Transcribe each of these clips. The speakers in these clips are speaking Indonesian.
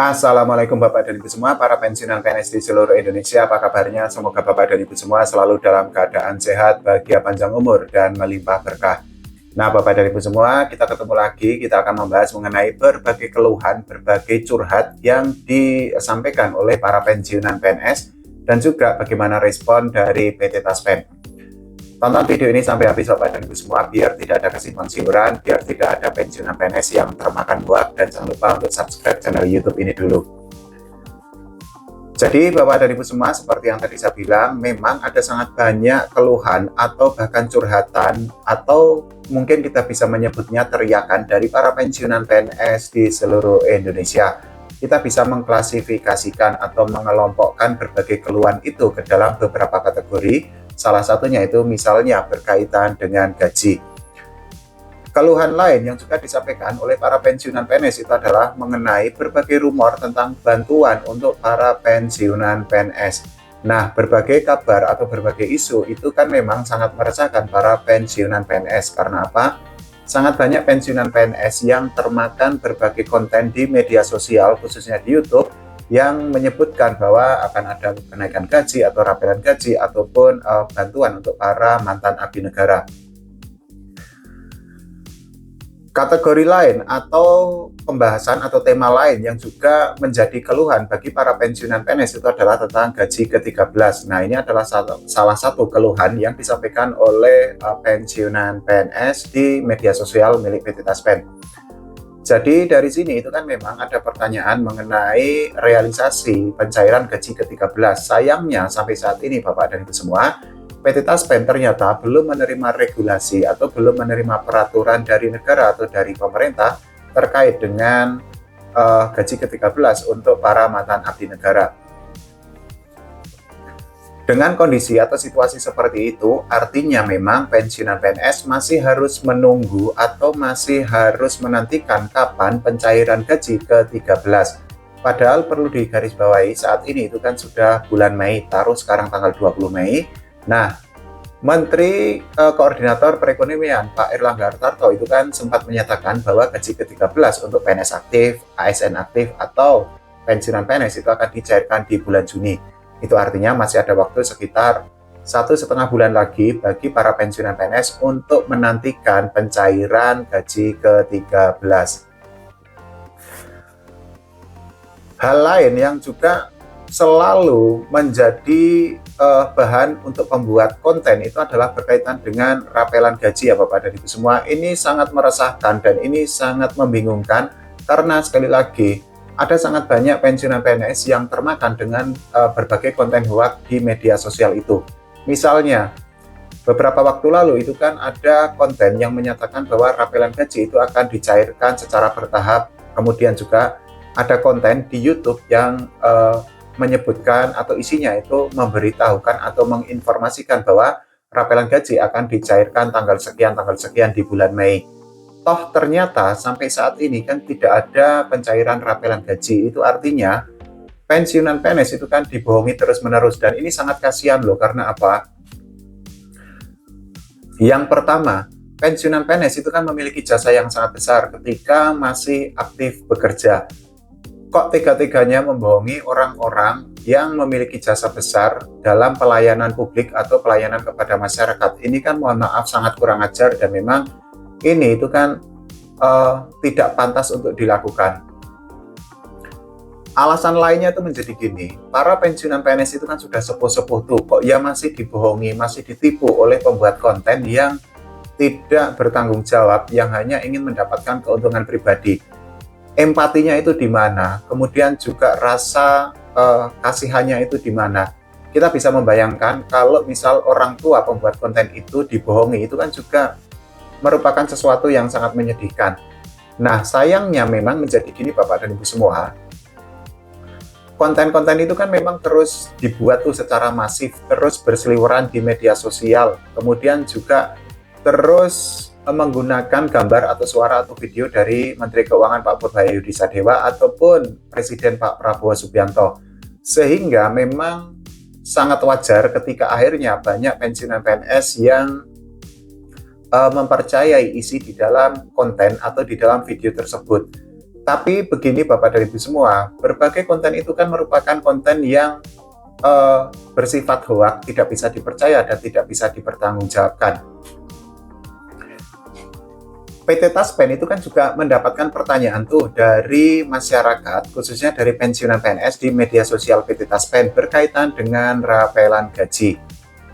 Assalamualaikum Bapak dan Ibu semua, para pensiunan PNS di seluruh Indonesia. Apa kabarnya? Semoga Bapak dan Ibu semua selalu dalam keadaan sehat, bahagia, panjang umur, dan melimpah berkah. Nah, Bapak dan Ibu semua, kita ketemu lagi. Kita akan membahas mengenai berbagai keluhan, berbagai curhat yang disampaikan oleh para pensiunan PNS dan juga bagaimana respon dari PT Taspen. Tonton video ini sampai habis Bapak dan Ibu semua biar tidak ada kesimpang siuran, biar tidak ada pensiunan PNS yang termakan hoak, dan jangan lupa untuk subscribe channel YouTube ini dulu. Jadi Bapak dan Ibu semua, seperti yang tadi saya bilang, memang ada sangat banyak keluhan atau bahkan curhatan atau mungkin kita bisa menyebutnya teriakan dari para pensiunan PNS di seluruh Indonesia. Kita bisa mengklasifikasikan atau mengelompokkan berbagai keluhan itu ke dalam beberapa kategori. Salah satunya itu misalnya berkaitan dengan gaji. Keluhan lain yang juga disampaikan oleh para pensiunan PNS itu adalah mengenai berbagai rumor tentang bantuan untuk para pensiunan PNS. Nah, berbagai kabar atau berbagai isu itu kan memang sangat meresahkan para pensiunan PNS. Karena apa? Sangat banyak pensiunan PNS yang termakan berbagai konten di media sosial, khususnya di YouTube, yang menyebutkan bahwa akan ada kenaikan gaji atau rapelan gaji ataupun bantuan untuk para mantan abdi negara. Kategori lain atau pembahasan atau tema lain yang juga menjadi keluhan bagi para pensiunan PNS itu adalah tentang gaji ke-13. Nah, ini adalah salah satu keluhan yang disampaikan oleh pensiunan PNS di media sosial milik PT Taspen. Jadi dari sini itu kan memang ada pertanyaan mengenai realisasi pencairan gaji ke-13. Sayangnya sampai saat ini Bapak dan Ibu semua, PT Taspen ternyata belum menerima regulasi atau belum menerima peraturan dari negara atau dari pemerintah terkait dengan gaji ke-13 untuk para mantan abdi negara. Dengan kondisi atau situasi seperti itu, artinya memang pensiunan PNS masih harus menunggu atau masih harus menantikan kapan pencairan gaji ke-13. Padahal perlu digarisbawahi saat ini itu kan sudah bulan Mei, taruh sekarang tanggal 20 Mei. Nah, Menteri Koordinator Perekonomian Pak Erlangga Hartarto itu kan sempat menyatakan bahwa gaji ke-13 untuk PNS aktif, ASN aktif, atau pensiunan PNS itu akan dicairkan di bulan Juni. Itu artinya masih ada waktu sekitar 1,5 bulan lagi bagi para pensiunan PNS untuk menantikan pencairan gaji ke-13. Hal lain yang juga selalu menjadi bahan untuk pembuat konten itu adalah berkaitan dengan rapelan gaji ya Bapak dan Ibu semua. Ini sangat meresahkan dan ini sangat membingungkan karena sekali lagi ada sangat banyak pensiunan PNS yang termakan dengan berbagai konten hoak di media sosial itu. Misalnya, beberapa waktu lalu itu kan ada konten yang menyatakan bahwa rapelan gaji itu akan dicairkan secara bertahap. Kemudian juga ada konten di YouTube yang menyebutkan atau isinya itu memberitahukan atau menginformasikan bahwa rapelan gaji akan dicairkan tanggal sekian di bulan Mei. Toh ternyata sampai saat ini kan tidak ada pencairan rapelan gaji. Itu artinya pensiunan PNS itu kan dibohongi terus-menerus, dan ini sangat kasihan loh. Karena apa? Yang pertama, pensiunan PNS itu kan memiliki jasa yang sangat besar ketika masih aktif bekerja. Kok tega-teganya membohongi orang-orang yang memiliki jasa besar dalam pelayanan publik atau pelayanan kepada masyarakat? Ini kan mohon maaf sangat kurang ajar, dan memang ini itu kan tidak pantas untuk dilakukan. Alasan lainnya itu menjadi gini, para pensiunan PNS itu kan sudah sepuh-sepuh tuh, kok ya masih dibohongi, masih ditipu oleh pembuat konten yang tidak bertanggung jawab, yang hanya ingin mendapatkan keuntungan pribadi. Empatinya itu di mana? Kemudian juga rasa kasihannya itu di mana? Kita bisa membayangkan kalau misal orang tua pembuat konten itu dibohongi, itu kan juga merupakan sesuatu yang sangat menyedihkan. Nah, sayangnya memang menjadi gini Bapak dan Ibu semua. Konten-konten itu kan memang terus dibuat tuh secara masif, terus berseliweran di media sosial. Kemudian juga terus menggunakan gambar atau suara atau video dari Menteri Keuangan Pak Purbahayudi Sadewa ataupun Presiden Pak Prabowo Subianto. Sehingga memang sangat wajar ketika akhirnya banyak pensiunan PNS yang mempercayai isi di dalam konten atau di dalam video tersebut. Tapi begini Bapak dan Ibu semua, berbagai konten itu kan merupakan konten yang bersifat hoak, tidak bisa dipercaya dan tidak bisa dipertanggungjawabkan. PT Taspen itu kan juga mendapatkan pertanyaan tuh dari masyarakat, khususnya dari pensiunan PNS di media sosial PT Taspen berkaitan dengan rapelan gaji.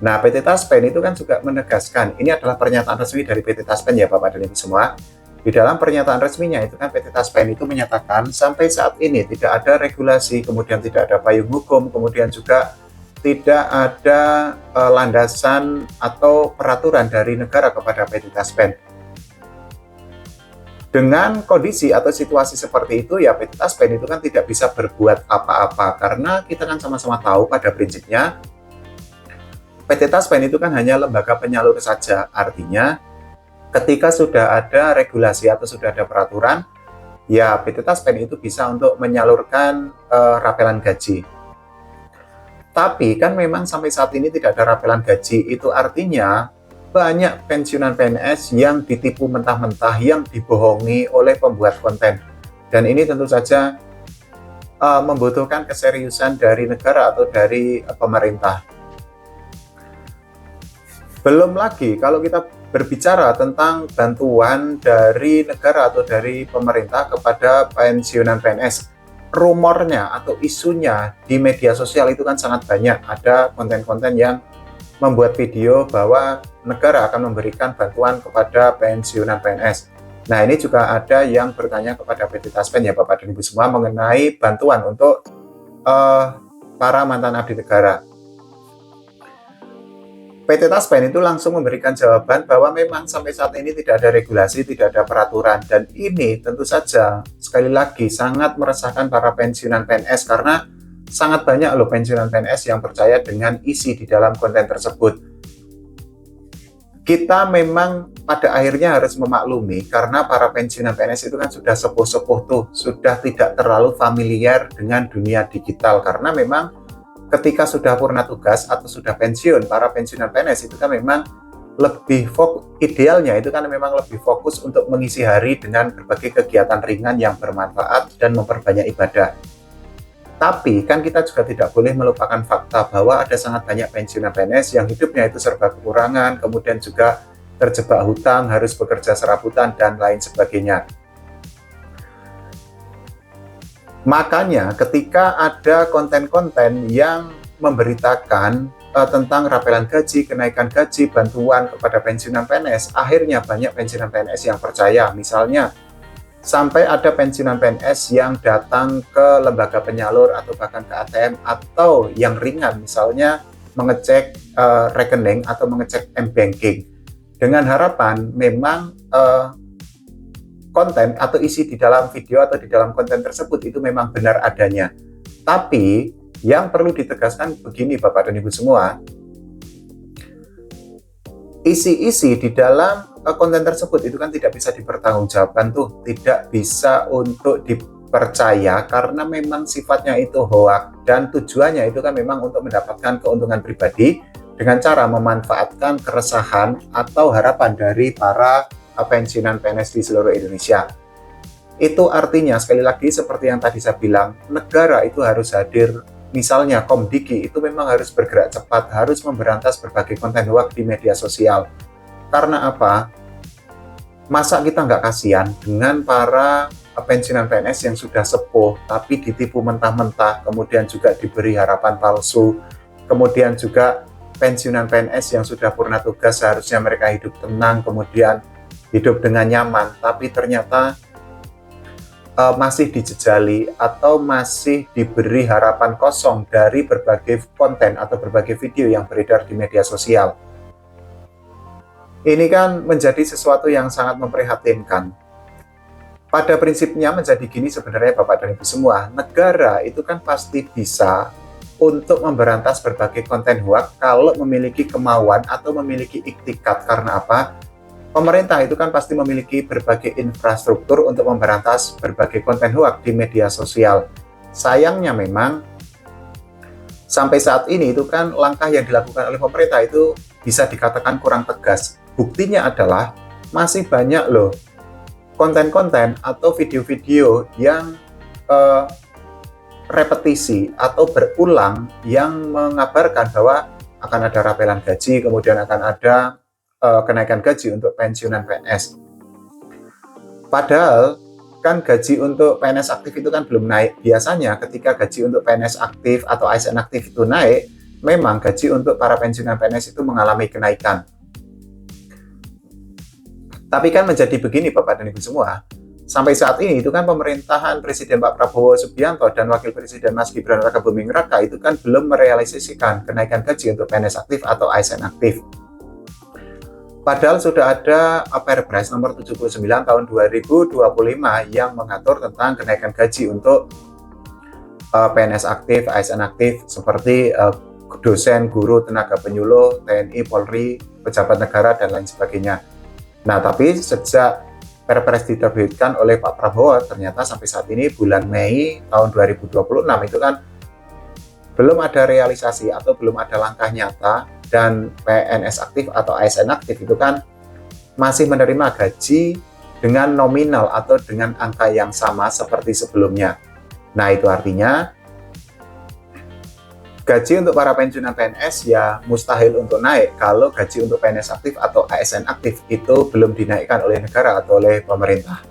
Nah, PT Taspen itu kan juga menegaskan, ini adalah pernyataan resmi dari PT Taspen ya Bapak dan Ibu semua. Di dalam pernyataan resminya itu kan PT Taspen itu menyatakan sampai saat ini tidak ada regulasi, kemudian tidak ada payung hukum, kemudian juga tidak ada landasan atau peraturan dari negara kepada PT Taspen. Dengan kondisi atau situasi seperti itu ya PT Taspen itu kan tidak bisa berbuat apa-apa karena kita kan sama-sama tahu pada prinsipnya PT Taspen itu kan hanya lembaga penyalur saja. Artinya ketika sudah ada regulasi atau sudah ada peraturan ya PT Taspen itu bisa untuk menyalurkan rapelan gaji. Tapi kan memang sampai saat ini tidak ada rapelan gaji, itu artinya banyak pensiunan PNS yang ditipu mentah-mentah, yang dibohongi oleh pembuat konten. Dan ini tentu saja membutuhkan keseriusan dari negara atau dari pemerintah. Belum lagi kalau kita berbicara tentang bantuan dari negara atau dari pemerintah kepada pensiunan PNS. Rumornya atau isunya di media sosial itu kan sangat banyak. Ada konten-konten yang membuat video bahwa negara akan memberikan bantuan kepada pensiunan PNS. Nah, ini juga ada yang bertanya kepada PT Taspen ya Bapak dan Ibu semua mengenai bantuan untuk para mantan abdi negara. PT Taspen itu langsung memberikan jawaban bahwa memang sampai saat ini tidak ada regulasi, tidak ada peraturan, dan ini tentu saja sekali lagi sangat meresahkan para pensiunan PNS karena sangat banyak loh pensiunan PNS yang percaya dengan isi di dalam konten tersebut. Kita memang pada akhirnya harus memaklumi karena para pensiunan PNS itu kan sudah sepuh-sepuh tuh, sudah tidak terlalu familiar dengan dunia digital karena memang ketika sudah purna tugas atau sudah pensiun, para pensiunan PNS itu kan memang lebih idealnya itu kan memang lebih fokus untuk mengisi hari dengan berbagai kegiatan ringan yang bermanfaat dan memperbanyak ibadah. Tapi kan kita juga tidak boleh melupakan fakta bahwa ada sangat banyak pensiunan PNS yang hidupnya itu serba kekurangan, kemudian juga terjebak hutang, harus bekerja serabutan, dan lain sebagainya. Makanya ketika ada konten-konten yang memberitakan tentang rapelan gaji, kenaikan gaji, bantuan kepada pensiunan PNS, akhirnya banyak pensiunan PNS yang percaya. Misalnya sampai ada pensiunan PNS yang datang ke lembaga penyalur atau bahkan ke ATM atau yang ringan misalnya mengecek rekening atau mengecek m-banking dengan harapan memang konten atau isi di dalam video atau di dalam konten tersebut itu memang benar adanya. Tapi yang perlu ditegaskan begini Bapak dan Ibu semua, isi-isi di dalam konten tersebut itu kan tidak bisa dipertanggungjawabkan tuh, tidak bisa untuk dipercaya karena memang sifatnya itu hoak dan tujuannya itu kan memang untuk mendapatkan keuntungan pribadi dengan cara memanfaatkan keresahan atau harapan dari para pensiunan PNS di seluruh Indonesia. Itu artinya sekali lagi seperti yang tadi saya bilang, negara itu harus hadir. Misalnya Komdiki itu memang harus bergerak cepat, harus memberantas berbagai konten hoak di media sosial. Karena apa? Masa kita nggak kasihan dengan para pensiunan PNS yang sudah sepuh, tapi ditipu mentah-mentah, kemudian juga diberi harapan palsu, kemudian juga pensiunan PNS yang sudah purna tugas seharusnya mereka hidup tenang, kemudian hidup dengan nyaman, tapi ternyata masih dijejali atau masih diberi harapan kosong dari berbagai konten atau berbagai video yang beredar di media sosial. Ini kan menjadi sesuatu yang sangat memprihatinkan. Pada prinsipnya menjadi gini sebenarnya Bapak dan Ibu semua, negara itu kan pasti bisa untuk memberantas berbagai konten hoak kalau memiliki kemauan atau memiliki iktikat. Karena apa? Pemerintah itu kan pasti memiliki berbagai infrastruktur untuk memberantas berbagai konten hoak di media sosial. Sayangnya memang sampai saat ini itu kan langkah yang dilakukan oleh pemerintah itu bisa dikatakan kurang tegas. Buktinya adalah masih banyak loh konten-konten atau video-video yang repetisi atau berulang yang mengabarkan bahwa akan ada rapelan gaji, kemudian akan ada kenaikan gaji untuk pensiunan PNS. Padahal kan gaji untuk PNS aktif itu kan belum naik. Biasanya ketika gaji untuk PNS aktif atau ASN aktif itu naik, memang gaji untuk para pensiunan PNS itu mengalami kenaikan. Tapi kan menjadi begini Bapak dan Ibu semua, sampai saat ini itu kan pemerintahan Presiden Pak Prabowo Subianto dan Wakil Presiden Mas Gibran Rakabuming Raka itu kan belum merealisasikan kenaikan gaji untuk PNS aktif atau ASN aktif. Padahal sudah ada Perpres nomor 79 tahun 2025 yang mengatur tentang kenaikan gaji untuk PNS aktif, ASN aktif seperti dosen, guru, tenaga penyuluh, TNI, Polri, pejabat negara, dan lain sebagainya. Nah, tapi sejak Perpres diterbitkan oleh Pak Prabowo, ternyata sampai saat ini bulan Mei tahun 2026 itu kan belum ada realisasi atau belum ada langkah nyata, dan PNS aktif atau ASN aktif itu kan masih menerima gaji dengan nominal atau dengan angka yang sama seperti sebelumnya. Nah, itu artinya gaji untuk para pensiunan PNS ya mustahil untuk naik kalau gaji untuk PNS aktif atau ASN aktif itu belum dinaikkan oleh negara atau oleh pemerintah.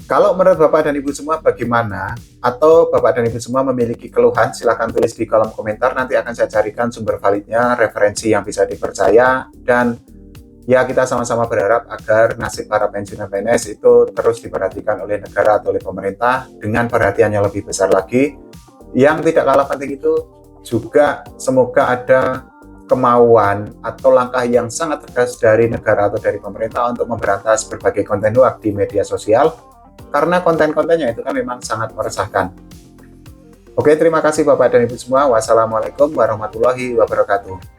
Kalau menurut Bapak dan Ibu semua bagaimana? Atau Bapak dan Ibu semua memiliki keluhan, silahkan tulis di kolom komentar. Nanti akan saya carikan sumber validnya, referensi yang bisa dipercaya, dan ya kita sama-sama berharap agar nasib para pensiunan PNS itu terus diperhatikan oleh negara atau oleh pemerintah dengan perhatian yang lebih besar lagi. Yang tidak kalah penting itu juga semoga ada kemauan atau langkah yang sangat tegas dari negara atau dari pemerintah untuk memberantas berbagai konten hoax di media sosial, karena konten-kontennya itu kan memang sangat meresahkan. Oke, terima kasih Bapak dan Ibu semua. Wassalamualaikum warahmatullahi wabarakatuh.